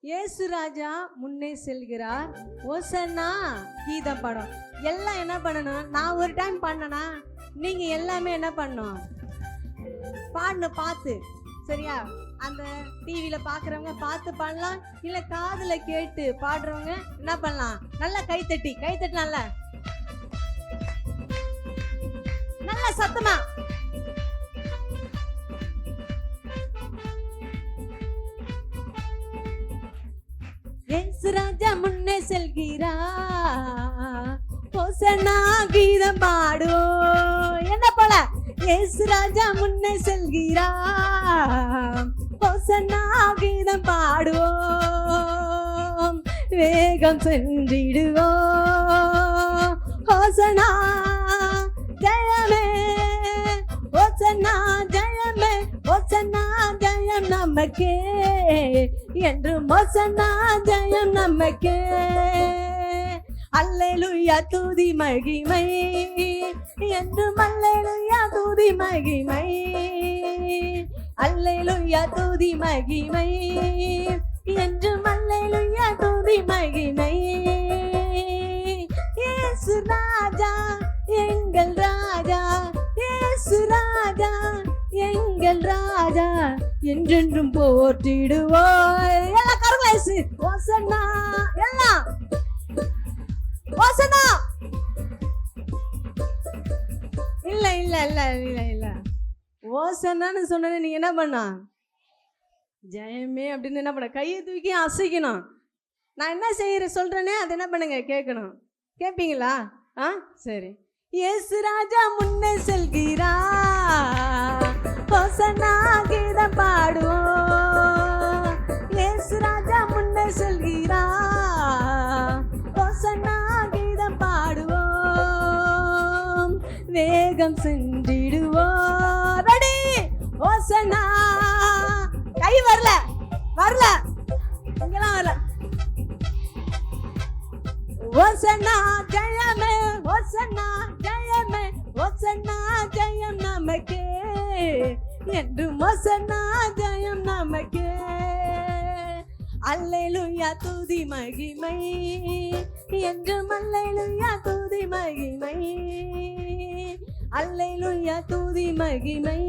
இயேசு ராஜா முன்னே செல்கிறார், ஓசன்னா கீதம் படம். எல்லாம் என்ன பண்ணணும்? நான் ஒரு டைம் பண்ணனா நீங்க எல்லாமே என்ன பண்ணணும்? பாடணும் பார்த்து. சரியா? அந்த டிவியில பாக்குறவங்க பார்த்து பாடலாம், இல்ல காதுல கேட்டு பாடுறவங்க என்ன பண்ணலாம்? நல்லா கைத்தட்டி நல்லா நல்லா சத்தமா. இயேசு ராஜா முன்னே செல்கிறார், ஓசன்னா கீதம் பாடுவோம். என்ன போல? இயேசு ராஜா முன்னே செல்கிறார், ஓசன்னா கீதம் பாடுவோம். வேகம் சென்றிடுவோம், ஓசன்னா ஜெயமே, ஓசன்னா ஜெயமே, ஓசன்னா ஜெயம் நமக்கே என்று, ஓசன்னா ஜெயம் நமக்கே. அல்லேலூயா துதி மகிமை என்றும், அல்லேலூயா துதி மகிமை, அல்லேலூயா துதி மகிமை என்றும், அல்லேலூயா துதி மகிமை. இயேசு ராஜா எங்கள் ராஜா, இயேசு ராஜா எங்கள் ராஜா, என்றென்றும் போற்றிடுவோம். எல்லாம் கரங்களேசு ஓசன்னா, எல்லாம் ஓசன்னா. இல்ல இல்ல இல்ல இல்ல இல்ல ஓசன்னான்னு சொன்னது நீங்க என்ன பண்ணா? ஜெயமே அப்படின்னு என்ன பண்ண? கையை தூக்கி அசைக்கணும். நான் என்ன சொல்றேனே அது என்ன பண்ணுங்க, கேட்கணும். கேட்பீங்களா? சரி. இயேசு ராஜா முன்னே செல்கிறார், ஓசன்னா கீதம் பாடுவோம். இயேசு ராஜா முன்னே செல்கிறார், ஓசன்னா கீதம் பாடுவோம். வேகம் சென்றிடுவோம். ரெடி? ஓசன்னா. கை வரல வரல, இங்கெல்லாம் வரல. ஓசன்னா ஜெயமே, ஓசன்னா ஜெயமே, ஓசன்னா ஜெயம் நமக்கே என்று, ஓசன்னா ஜெயம் நமக்கே. அல்லேலூயா துதி மகிமை என்றும், அல்லேலூயா துதி மகிமை, அல்லேலூயா துதி மகிமை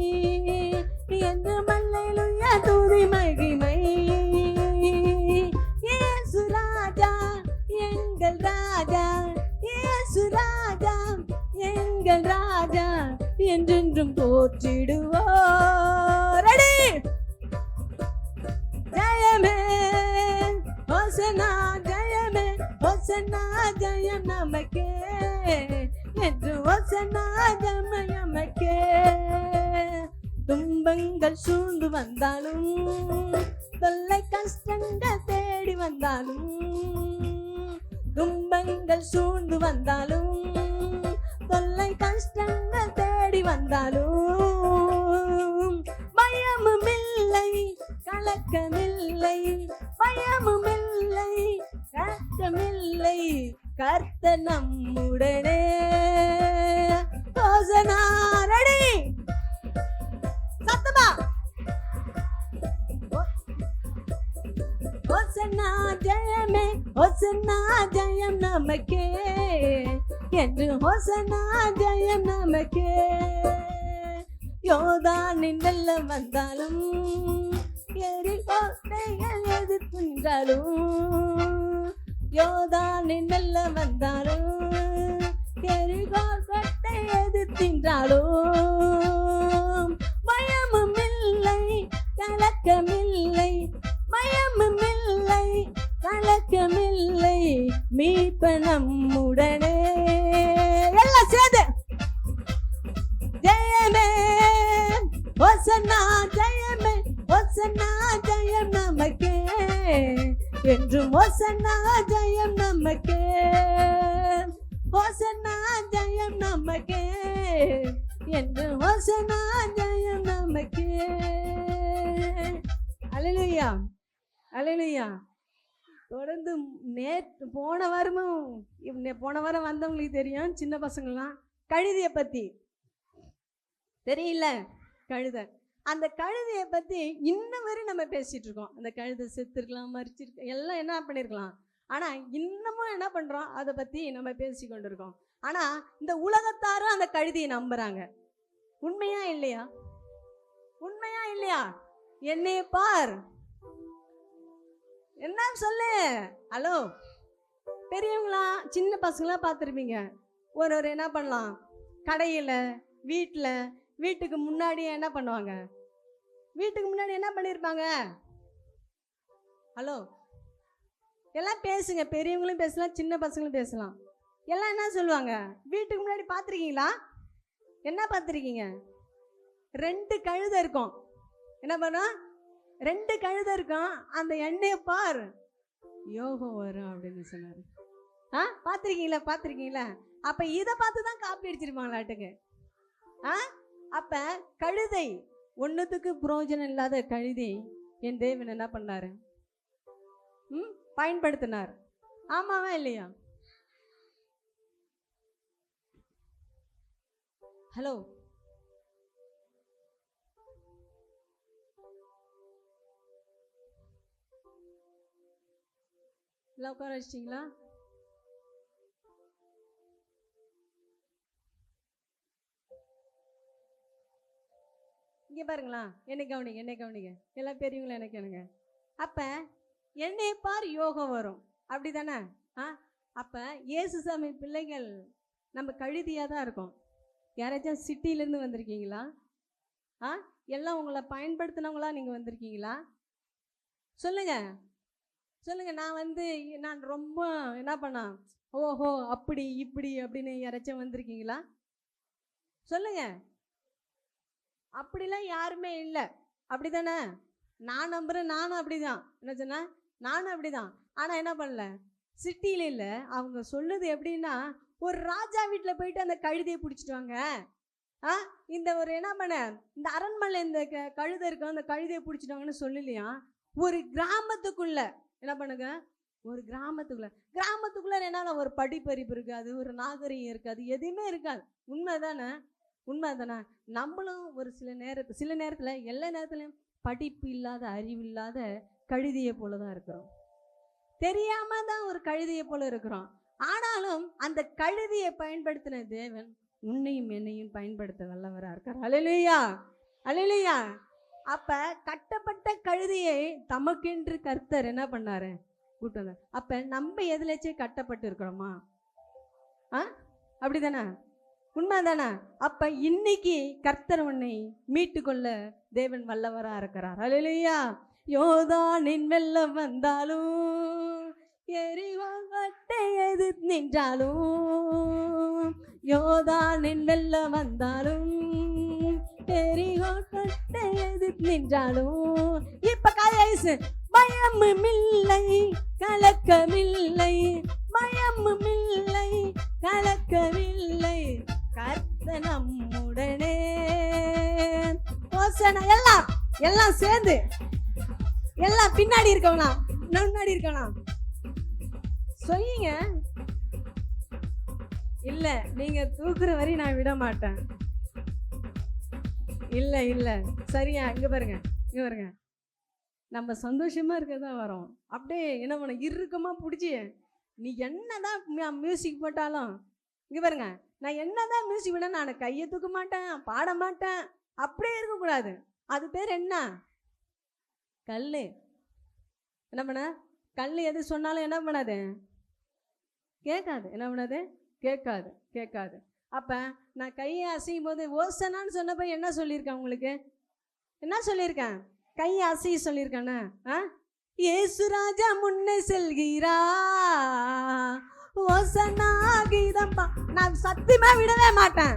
என்றும், அல்லேலூயா துதி மகிமை. இயேசு ராஜா எங்கள் ராஜா, இயேசு ராஜா எங்கள் ராஜா, என்றென்றும் போற்றிடுவோம். ரெடி? ஜெயமே, ஓசன்னா ஜெயமே, ஓசன்னா ஜெயம் நமக்கே என்று, ஓசன்னா ஜெயம் நமக்கே. துன்பங்கள் சூழ்ந்து வந்தாலும், தொல்லை கஷ்டங்கள் தேடி வந்தாலும், துன்பங்கள் சூழ்ந்து வந்தாலும், தொல்லை கஷ்டங்கள் தேடி வந்தாலும், பயமும் இல்லை கலக்கமில்லை, பயமும் இல்லை கஷ்டமில்லை, கர்த்தர் நம்முடனே. ஓசன்னா. ரெடி? சத்தமா. ஓசன்னா ஜெயமே, ஓசன்னா ஜெயம் நமக்கே என்று, ஓசன்னா ஜெயம் நமக்கே. யோர்தானின் வெள்ளம் வந்தாலும், எரிகோட்டைகள் எதிர்க்கின்றாலும், யோர்தானின் வெள்ளம் வந்தாலும், எரிகோட்டை எதிர்க்கின்றாலும், பயமும் இல்லை கலக்கமில்லை, பயமும் இல்லை கலக்கமில்லை, மீட்ப நம்முடனே. எல்லாம் சேர்ந்து ஜெயமே, ஓசன்னா ஜெயமே, ஓசன்னா ஜெயம் நமக்கே என்றும், ஓசன்னா ஜெயம் நமக்கே, ஓசன்னா ஜெயம் நமக்கே என்று, ஓசன்னா ஜெயம் நமக்கே. அல்லேலூயா அல்லேலூயா. தொடர்ந்து போன வாரம் வந்தவங்களுக்கு தெரியும், சின்ன பசங்களாம் கழுதையை பத்தி தெரியல. கழுதை அந்த கழுதையை பற்றி இன்னும் வரை நம்ம பேசிகிட்டு இருக்கோம். அந்த கழுதை செத்துருக்கலாம், மறிச்சிருக்க, எல்லாம் என்ன பண்ணியிருக்கலாம். ஆனால் இன்னமும் என்ன பண்ணுறோம், அதை பற்றி நம்ம பேசி கொண்டு இருக்கோம். ஆனால் இந்த உலகத்தாரும் அந்த கழுதையை நம்புகிறாங்க. உண்மையா இல்லையா? உண்மையா இல்லையா? என்னைய பார், என்ன சொல்லு. ஹலோ, பெரியவங்களா சின்ன பசங்களாம் பார்த்துருப்பீங்க. ஒரு என்ன பண்ணலாம், கடையில், வீட்டில், வீட்டுக்கு முன்னாடியே என்ன பண்ணுவாங்க, வீட்டுக்கு முன்னாடி என்ன பண்ணியிருப்பாங்க. ஹலோ, எல்லாம் பேசுங்க, பெரியவங்களும் பேசலாம், சின்ன பசங்களும் பேசலாம். எல்லாம் என்ன சொல்லுவாங்க, வீட்டுக்கு முன்னாடி பார்த்துருக்கீங்களா? என்ன பார்த்துருக்கீங்க? 2 கழுதை இருக்கும். என்ன பண்ணோம், 2 கழுதை இருக்கும். அந்த எண்ணெயை பார், யோகம் வரும் அப்படின்னு சொன்னார். பார்த்துருக்கீங்களா? பார்த்துருக்கீங்களா? அப்போ இதை பார்த்து தான் காப்பி அடிச்சிருப்பாங்களாட்டுக்கு. அப்போ கழுதை, ஒன்றுத்துக்கு புரோஜனம் இல்லாத கழுதை என் தேவன் என்ன பண்ணாரு, பயன்படுத்தினார். ஆமாவா இல்லையா? ஹலோ, எல்லாம் உட்கார வச்சிட்டிங்களா? இங்கே பாருங்களா, என்னை கவனிங்க, என்னை கவனிங்க, எல்லாம் பெரியவங்களும் எனக்கு கேளுங்க. அப்போ என்னை பார், யோகம் வரும், அப்படி தானே? அப்போ இயேசுசாமி பிள்ளைகள் நம்ம கழுதியாக தான் இருக்கோம். யாராச்சும் சிட்டிலேருந்து வந்திருக்கீங்களா? எல்லாம் உங்களை பயன்படுத்தினவங்களா நீங்கள் வந்திருக்கீங்களா? சொல்லுங்க, சொல்லுங்க. நான் ரொம்ப என்ன பண்ண, ஓஹோ அப்படி இப்படி அப்படின்னு யாராச்சும் வந்திருக்கீங்களா? சொல்லுங்க. அப்படிலாம் யாருமே இல்லை, அப்படி தானே? நான் நம்புகிறேன், நானும் அப்படி தான். என்ன சொன்ன, நானும் அப்படி தான். ஆனால் என்ன பண்ணல, சிட்டியில் இல்லை. அவங்க சொல்லுது எப்படின்னா, ஒரு ராஜா வீட்டில் போயிட்டு அந்த கழுதையை பிடிச்சிட்டு வாங்க. இந்த ஒரு என்ன பண்ண, இந்த அரண்மனை இந்த கழுதை இருக்கும், அந்த கழுதையை பிடிச்சிட்டு வாங்கன்னு சொல்லலையா? ஒரு கிராமத்துக்குள்ள என்ன பண்ணுங்க, ஒரு கிராமத்துக்குள்ள என்ன, ஒரு படிப்பறிப்பு இருக்காது, ஒரு நாகரிகம் இருக்காது, எதுவுமே இருக்காது. உண்மை தானே? உண்மை தானே? நம்மளும் ஒரு சில நேரத்தில் எல்லா நேரத்துலையும் படிப்பு இல்லாத, அறிவு இல்லாத கழுதியை போல தான் இருக்கிறோம். தெரியாம தான் ஒரு கழுதியை போல இருக்கிறோம். ஆனாலும் அந்த கழுதியை பயன்படுத்தின தேவன் உன்னையும் என்னையும் பயன்படுத்த வல்லவராக இருக்கார். அல்லேலூயா, அல்லேலூயா. அப்ப கட்டப்பட்ட கழுதியை தமக்கென்று கர்த்தர் என்ன பண்ணாரு, கூட்டு வந்தார். அப்ப நம்ம எதுலச்சும் கட்டப்பட்டு இருக்கிறோமா? அப்படிதானே? உண்மைதானே? அப்ப இன்னைக்கு கர்த்தர் உன்னை மீட்டு கொள்ள தேவன் வல்லவரா இருக்கிறார். அல்லேலூயா. யோர்தானின் வெள்ளம் வந்தாலும், எரிகோ கட்டை எதிர்த்து நின்றாலும், யோர்தானின் வெள்ளம் வந்தாலும், எரிகோ கட்டை எதிர்த்து நின்றாலும், இப்ப காயசு பயமும் இல்லை, கலக்கமில்லை, பயமும் இல்லை, கலக்கமில்லை, கர்த்தர் நம்முடனே. ஓசனா. எல்லாம் சேர்ந்து, எல்லாம் பின்னாடி இருக்கவனா, முன்னாடி இருக்கவனா சொல்லுங்க. இல்ல, நீங்க தூக்குற வரை நான் விட மாட்டேன். இல்ல சரியா? இங்க பாருங்க, நம்ம சந்தோஷமா இருக்கதான் வரோம். அப்படியே என்ன பண்ண, இறுக்கமா பிடிச்சி, நீ என்னதான் மியூசிக் போட்டாலும், இங்க பாருங்க, நான் என்னதான் மியூசிக் விட, நான் கையை தூக்க மாட்டேன், பாட மாட்டேன், அப்படியே இருக்கக்கூடாது. அது பேர் என்ன? கல்லு. என்ன பண்ண, கல் எது சொன்னாலும் என்ன பண்ணாது, கேட்காது. என்ன பண்ணாது, கேட்காது. அப்ப நான் கையை அசையும் போது ஓசனான்னு சொன்னப்ப என்ன சொல்லியிருக்கேன் உங்களுக்கு? என்ன சொல்லியிருக்கேன்? கையை அசைய சொல்லியிருக்கானே. இயேசு ராஜா முன்னே செல்கிறா, ஓசனா கீதம். நான் சத்தியமா விடவே மாட்டேன்.